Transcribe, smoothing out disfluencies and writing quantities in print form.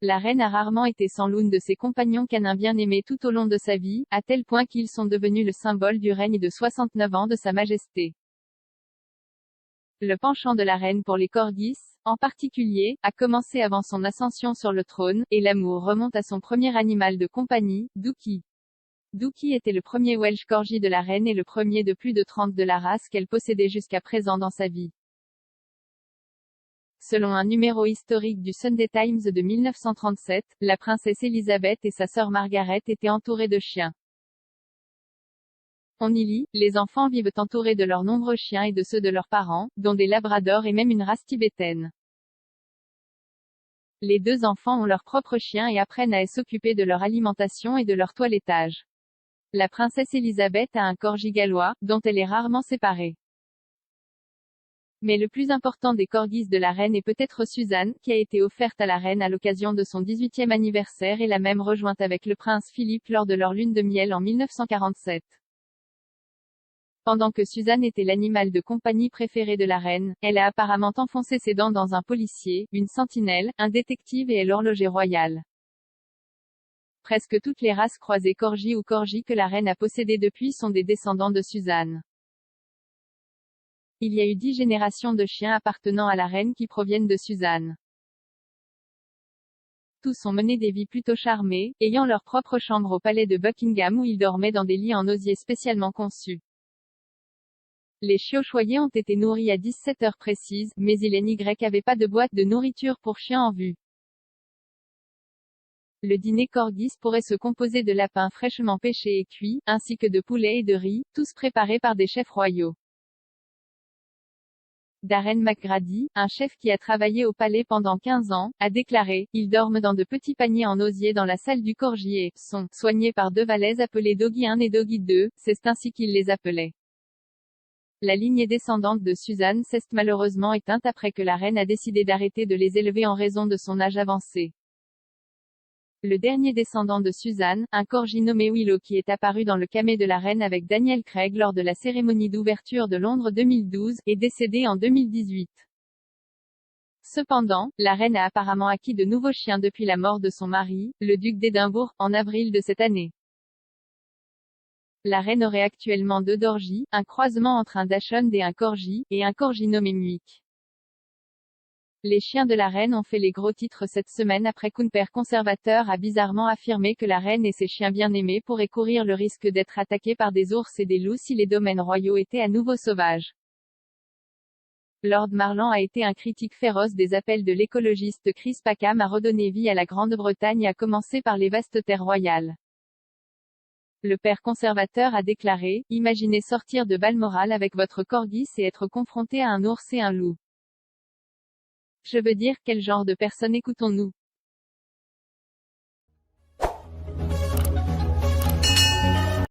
la reine a rarement été sans l'une de ses compagnons canins bien-aimés tout au long de sa vie, à tel point qu'ils sont devenus le symbole du règne de 69 ans de Sa Majesté. Le penchant de la reine pour les corgis, en particulier, a commencé avant son ascension sur le trône, et l'amour remonte à son premier animal de compagnie, Dookie. Dookie était le premier Welsh corgi de la reine et le premier de plus de 30 de la race qu'elle possédait jusqu'à présent dans sa vie. Selon un numéro historique du Sunday Times de 1937, la princesse Elizabeth et sa sœur Margaret étaient entourées de chiens. On y lit, les enfants vivent entourés de leurs nombreux chiens et de ceux de leurs parents, dont des labradors et même une race tibétaine. Les deux enfants ont leurs propres chiens et apprennent à s'occuper de leur alimentation et de leur toilettage. La princesse Elizabeth a un corgi gallois, dont elle est rarement séparée. Mais le plus important des corgis de la reine est peut-être Suzanne, qui a été offerte à la reine à l'occasion de son 18e anniversaire et l'a même rejointe avec le prince Philippe lors de leur lune de miel en 1947. Pendant que Suzanne était l'animal de compagnie préféré de la reine, elle a apparemment enfoncé ses dents dans un policier, une sentinelle, un détective et est l'horloger royal. Presque toutes les races croisées corgi ou corgi que la reine a possédées depuis sont des descendants de Suzanne. Il y a eu 10 générations de chiens appartenant à la reine qui proviennent de Suzanne. Tous ont mené des vies plutôt charmées, ayant leur propre chambre au palais de Buckingham où ils dormaient dans des lits en osier spécialement conçus. Les chiots choyés ont été nourris à 17 heures précises, mais il n'y avait pas de boîte de nourriture pour chiens en vue. Le dîner corgis pourrait se composer de lapins fraîchement pêchés et cuits, ainsi que de poulets et de riz, tous préparés par des chefs royaux. Darren McGrady, un chef qui a travaillé au palais pendant 15 ans, a déclaré, ils dorment dans de petits paniers en osier dans la salle du corgi et sont soignés par 2 valets appelés Doggy 1 et Doggy 2, c'est ainsi qu'ils les appelaient. La lignée descendante de Suzanne s'est malheureusement éteinte après que la reine a décidé d'arrêter de les élever en raison de son âge avancé. Le dernier descendant de Suzanne, un corgi nommé Willow qui est apparu dans le camée de la reine avec Daniel Craig lors de la cérémonie d'ouverture de Londres 2012, est décédé en 2018. Cependant, la reine a apparemment acquis de nouveaux chiens depuis la mort de son mari, le duc d'Édimbourg, en avril de cette année. La reine aurait actuellement 2 dorgis, un croisement entre un dachshund et un corgi, et un corgi nommé Muick. Les chiens de la reine ont fait les gros titres cette semaine après qu'un père conservateur a bizarrement affirmé que la reine et ses chiens bien-aimés pourraient courir le risque d'être attaqués par des ours et des loups si les domaines royaux étaient à nouveau sauvages. Lord Marland a été un critique féroce des appels de l'écologiste Chris Packham à redonner vie à la Grande-Bretagne à commencer par les vastes terres royales. Le père conservateur a déclaré, imaginez sortir de Balmoral avec votre corgis et être confronté à un ours et un loup. Je veux dire, quel genre de personnes écoutons-nous?